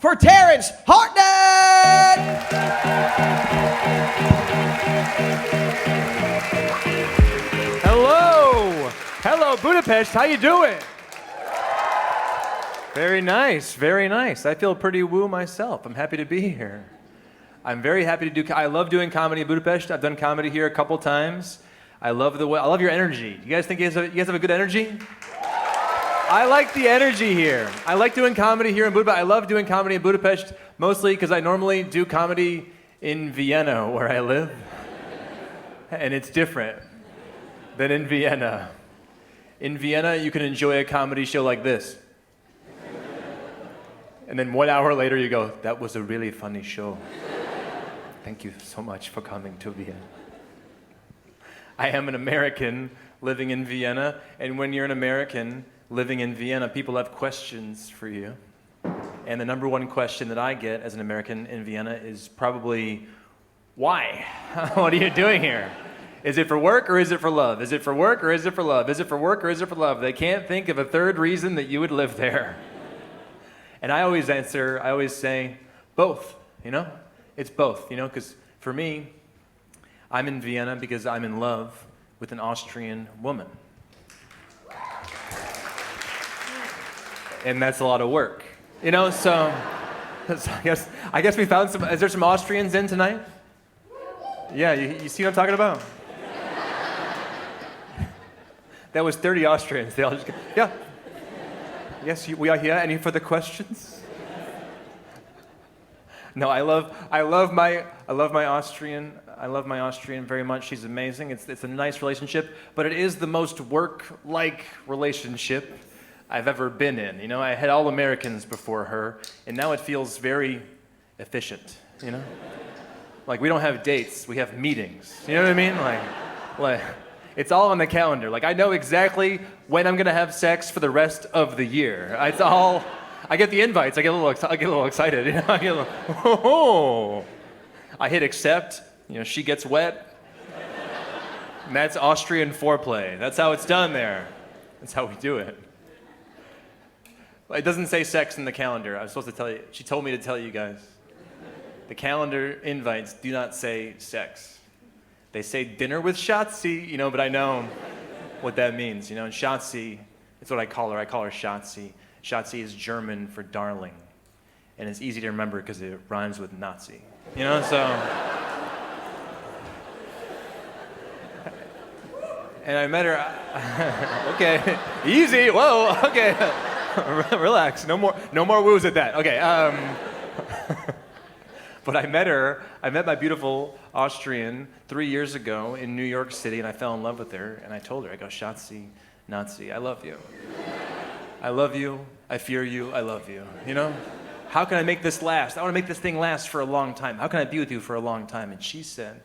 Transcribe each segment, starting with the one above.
for Terence Hartnett! Hello, Budapest. How you doing? Very nice, very nice. I feel pretty woo myself. I'm happy to be here. I'm very happy to do. I love doing comedy in Budapest. I've done comedy here a couple times. I love your energy. You guys think you guys have a good energy? I like the energy here. I like doing comedy here in Budapest. I love doing comedy in Budapest mostly because I normally do comedy in Vienna, where I live, and it's different than in Vienna. In Vienna, you can enjoy a comedy show like this. And then 1 hour later, you go, that was a really funny show. Thank you so much for coming to Vienna. I am an American living in Vienna, and when you're an American living in Vienna, people have questions for you. And the number one question that I get as an American in Vienna is probably, why? What are you doing here? Is it for work or is it for love? Is it for work or is it for love? Is it for work or is it for love? They can't think of a third reason that you would live there. And I always say, both, It's both, because for me, I'm in Vienna because I'm in love with an Austrian woman. And that's a lot of work, so I guess we found some. Is there some Austrians in tonight? Yeah, you see what I'm talking about? That was 30 Austrians. They all just go, yeah. Yes, we are here. Any further questions? No, I love my Austrian. I love my Austrian very much. She's amazing. It's a nice relationship, but it is the most work-like relationship I've ever been in. I had all Americans before her, and now it feels very efficient. Like we don't have dates, we have meetings. You know what I mean? Like it's all on the calendar. Like I know exactly when I'm gonna have sex for the rest of the year. It's all. I get the invites. I get a little excited. I get a little. Oh. I hit accept. She gets wet. And that's Austrian foreplay. That's how it's done there. That's how we do it. It doesn't say sex in the calendar. I was supposed to tell you. She told me to tell you guys. The calendar invites do not say sex. They say dinner with Schatzi, but I know what that means, And Schatzi, it's what I call her. I call her Schatzi. Schatzi is German for darling. And it's easy to remember because it rhymes with Nazi. So... And I met her... Okay, easy, whoa, okay. Relax, no more woos at that. Okay, But I met my beautiful Austrian 3 years ago in New York City, and I fell in love with her, and I told her, I go, Schatzi, Nazi, I love you. I love you, I fear you, I love you, How can I make this last? I want to make this thing last for a long time. How can I be with you for a long time? And she said,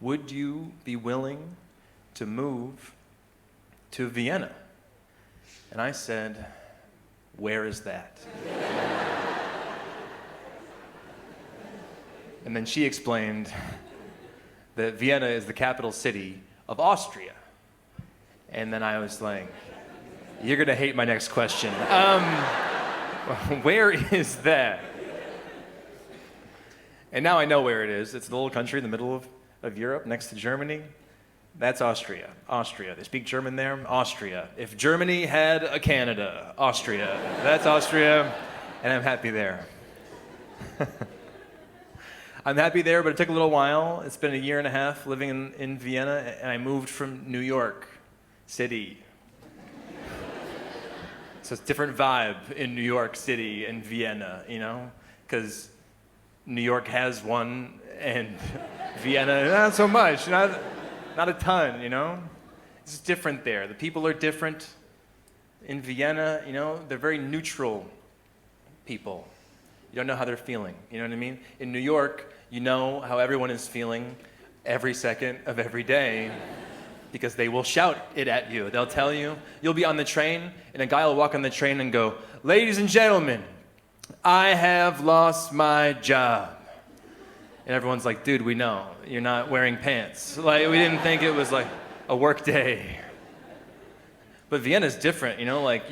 would you be willing to move to Vienna? And I said, where is that? And then she explained that Vienna is the capital city of Austria. And then I was like, you're gonna hate my next question. Where is that? And now I know where it is. It's a little country in the middle of Europe, next to Germany. That's Austria. Austria. They speak German there. Austria. If Germany had a Canada, Austria. That's Austria, and I'm happy there. I'm happy there, but it took a little while. It's been a year and a half living in Vienna, and I moved from New York City. So it's a different vibe in New York City and Vienna, because New York has one, and Vienna, not so much, not a ton, It's different there. The people are different. In Vienna, they're very neutral people. You don't know how they're feeling, you know what I mean? In New York, you know how everyone is feeling every second of every day because they will shout it at you. They'll tell you, you'll be on the train, and a guy will walk on the train and go, ladies and gentlemen, I have lost my job. And everyone's like, dude, we know, you're not wearing pants. Like, we didn't think it was like a work day. But Vienna's different, you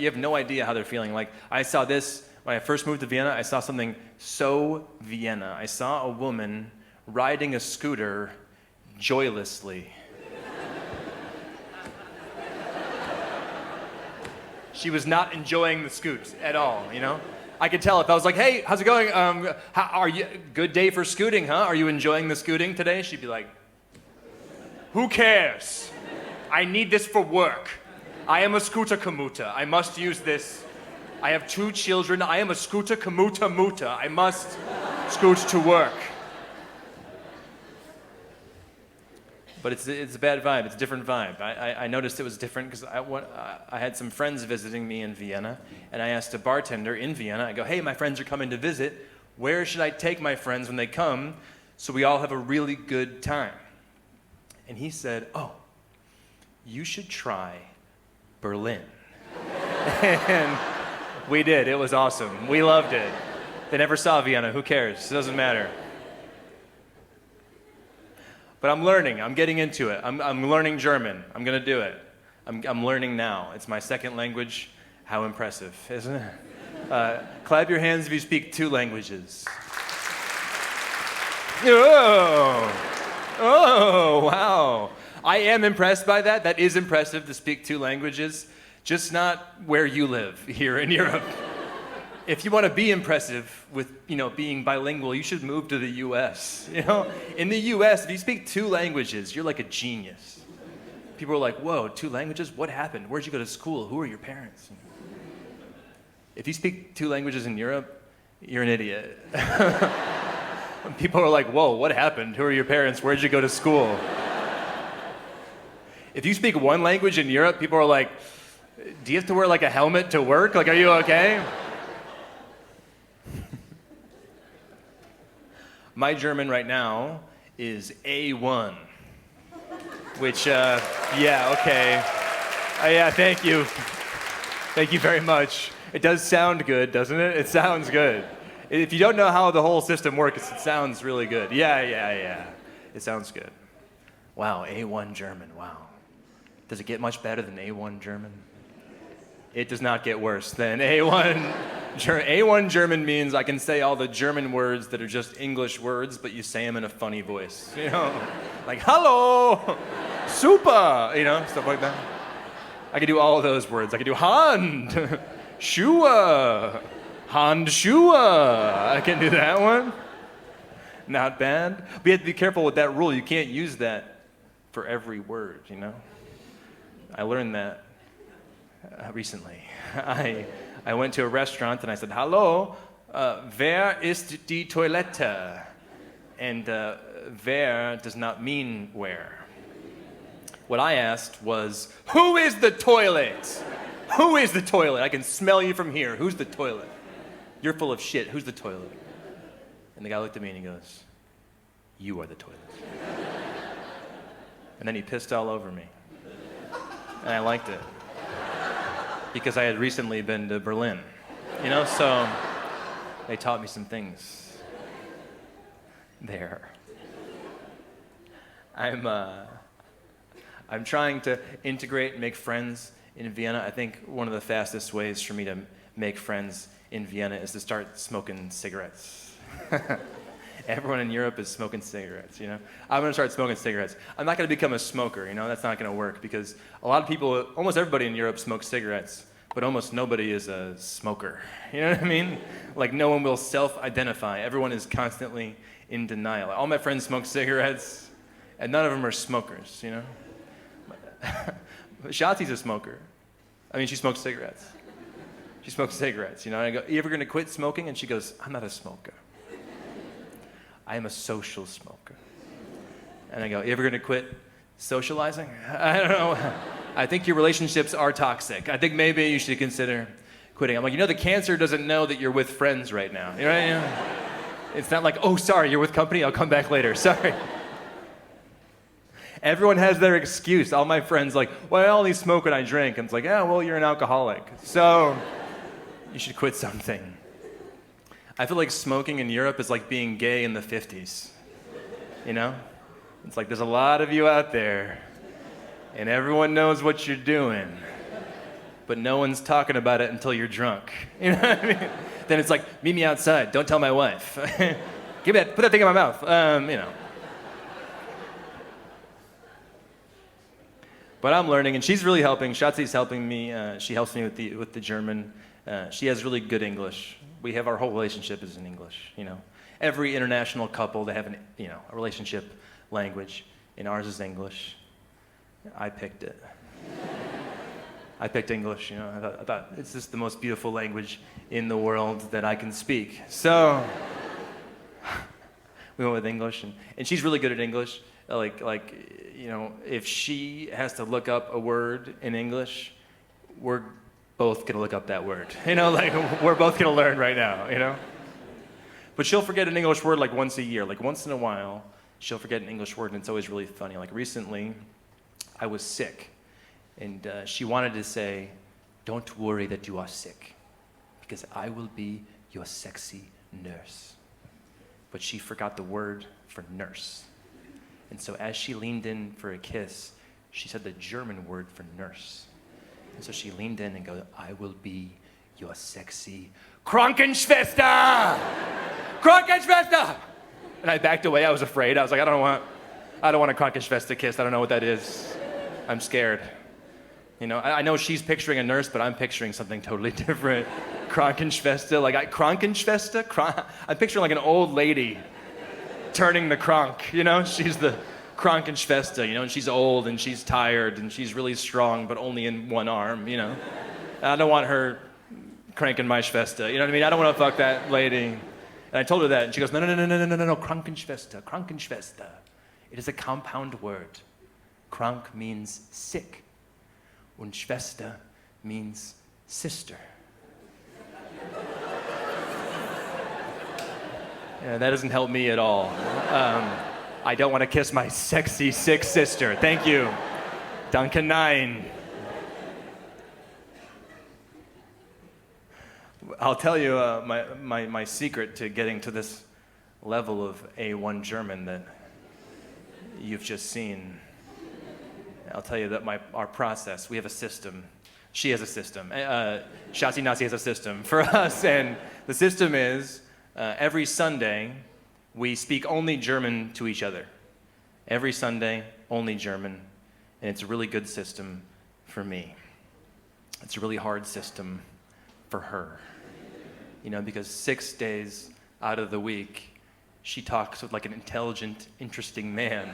have no idea how they're feeling. Like, I saw this When I first moved to Vienna, I saw something so Vienna. I saw a woman riding a scooter joylessly. She was not enjoying the scoot at all, you know? I could tell if I was like, hey, how's it going? How are you? Good day for scooting, huh? Are you enjoying the scooting today? She'd be like, who cares? I need this for work. I am a scooter commuter. I must use this. I have 2 children. I am a scooter commuter muta. I must scoot to work. But it's a bad vibe. It's a different vibe. I noticed it was different because I had some friends visiting me in Vienna, and I asked a bartender in Vienna, I go, hey, my friends are coming to visit. Where should I take my friends when they come so we all have a really good time? And he said, oh, you should try Berlin. And we did. It was awesome. We loved it. They never saw Vienna. Who cares? It doesn't matter. But I'm learning. I'm getting into it. I'm learning German. I'm going to do it. I'm learning now. It's my second language. How impressive, isn't it? Clap your hands if you speak 2 languages. Oh, wow. I am impressed by that. That is impressive to speak 2 languages, just not where you live here in Europe. If you want to be impressive with, being bilingual, you should move to the US. In the US, if you speak 2 languages, you're like a genius. People are like, whoa, 2 languages? What happened? Where'd you go to school? Who are your parents? If you speak 2 languages in Europe, you're an idiot. People are like, whoa, what happened? Who are your parents? Where'd you go to school? If you speak 1 language in Europe, people are like, do you have to wear like a helmet to work? Like, are you okay? My German right now is A1, which, yeah, okay. Yeah, thank you. Thank you very much. It does sound good, doesn't it? It sounds good. If you don't know how the whole system works, it sounds really good. Yeah. It sounds good. Wow, A1 German, wow. Does it get much better than A1 German? It does not get worse than A1. A1 German means I can say all the German words that are just English words, but you say them in a funny voice. Like, hello, super, stuff like that. I can do all of those words. I can do Hand, Schuhe, Hand, Schuhe. I can do that one. Not bad. But you have to be careful with that rule. You can't use that for every word, I learned that recently. I went to a restaurant and I said, hello, wer ist die Toilette? And wer does not mean where. What I asked was, who is the toilet? Who is the toilet? I can smell you from here. Who's the toilet? You're full of shit. Who's the toilet? And the guy looked at me and he goes, you are the toilet. And then he pissed all over me. And I liked it. Because I had recently been to Berlin, so they taught me some things there. I'm trying to integrate and make friends in Vienna. I think one of the fastest ways for me to make friends in Vienna is to start smoking cigarettes. Everyone in Europe is smoking cigarettes, I'm going to start smoking cigarettes. I'm not going to become a smoker, that's not going to work because a lot of people, almost everybody in Europe smokes cigarettes, but almost nobody is a smoker. You know what I mean? Like no one will self-identify. Everyone is constantly in denial. All my friends smoke cigarettes, and none of them are smokers, Shotzi's a smoker. She smokes cigarettes. She smokes cigarettes, And I go, you ever going to quit smoking? And she goes, I'm not a smoker. I am a social smoker. And I go, you ever going to quit socializing? I don't know. I think your relationships are toxic. I think maybe you should consider quitting. I'm like, the cancer doesn't know that you're with friends right now. It's not like, oh, sorry, you're with company. I'll come back later. Sorry. Everyone has their excuse. All my friends like, well, I only smoke when I drink. And it's like, yeah, well, you're an alcoholic. So you should quit something. I feel like smoking in Europe is like being gay in the 50s. It's like there's a lot of you out there, and everyone knows what you're doing, but no one's talking about it until you're drunk. You know what I mean? Then it's like, meet me outside. Don't tell my wife. Put that thing in my mouth. But I'm learning, and she's really helping. Shatzi's helping me. She helps me with the German. She has really good English. Our whole relationship is in English. Every international couple, they have a relationship language, and ours is English. I picked it. I picked English. I thought it's just the most beautiful language in the world that I can speak. So we went with English, and she's really good at English. If she has to look up a word in English, we're both gonna look up that word. We're both gonna learn right now. But she'll forget an English word like once a year. Like once in a while, she'll forget an English word, and it's always really funny. Like recently, I was sick, and she wanted to say, "Don't worry that you are sick, because I will be your sexy nurse." But she forgot the word for nurse. And so as she leaned in for a kiss, she said the German word for nurse. And so she leaned in and goes, "I will be your sexy Krankenschwester! Krankenschwester!" And I backed away. I was afraid. I was like, I don't want a Krankenschwester kiss. I don't know what that is. I'm scared. I know she's picturing a nurse, but I'm picturing something totally different. Krankenschwester, Krankenschwester? I'm picturing like an old lady turning the krank, She's the Krankenschwester, and she's old and she's tired and she's really strong, but only in one arm, I don't want her cranking my Schwester, you know what I mean? I don't want to fuck that lady. And I told her that, and she goes, no, Krankenschwester, Krankenschwester. It is a compound word. Krank means sick, und Schwester means sister. Yeah, that doesn't help me at all. I don't want to kiss my sexy, sick sister. Thank you. Danke, nein. I'll tell you my secret to getting to this level of A1 German that you've just seen. I'll tell you that our process, we have a system. She has a system. Shatzi Nazi has a system for us, and the system is every Sunday, we speak only German to each other. Every Sunday, only German. And it's a really good system for me. It's a really hard system for her. Because 6 days out of the week, she talks with like an intelligent, interesting man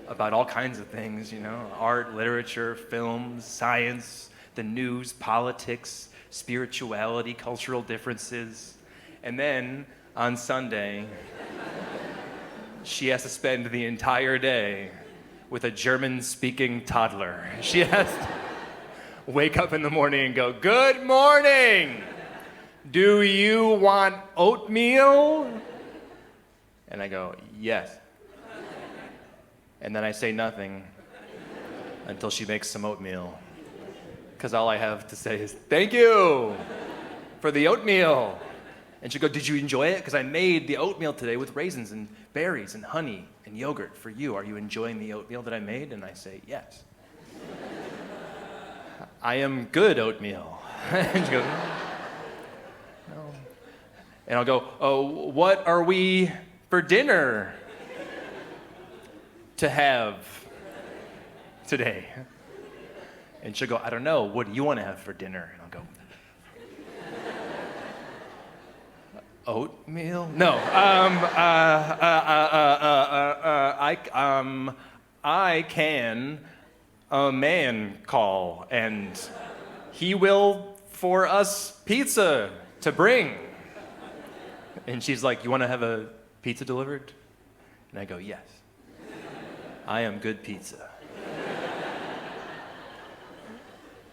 about all kinds of things, art, literature, films, science, the news, politics, spirituality, cultural differences. And then on Sunday, she has to spend the entire day with a German-speaking toddler. She has to wake up in the morning and go, "Good morning! Do you want oatmeal?" And I go, "Yes." And then I say nothing until she makes some oatmeal. Because all I have to say is, "Thank you for the oatmeal." And she'll go, "Did you enjoy it? Because I made the oatmeal today with raisins and berries and honey and yogurt for you. Are you enjoying the oatmeal that I made?" And I say, "Yes." "I am good oatmeal." And she goes, "No." And I'll go, "Oh, what are we for dinner to have today?" And she'll go, "I don't know. What do you want to have for dinner?" And I'll go, "Oatmeal? No. I can a man call, and he will for us pizza to bring." And she's like, "You want to have a pizza delivered?" And I go, "Yes. I am good pizza."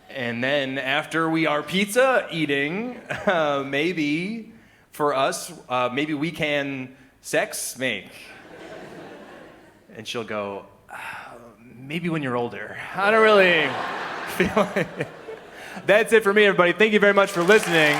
And then after we are pizza eating, maybe for us, maybe we can sex make. And she'll go, "Maybe when you're older." I don't really feel like it. That's it for me, everybody. Thank you very much for listening.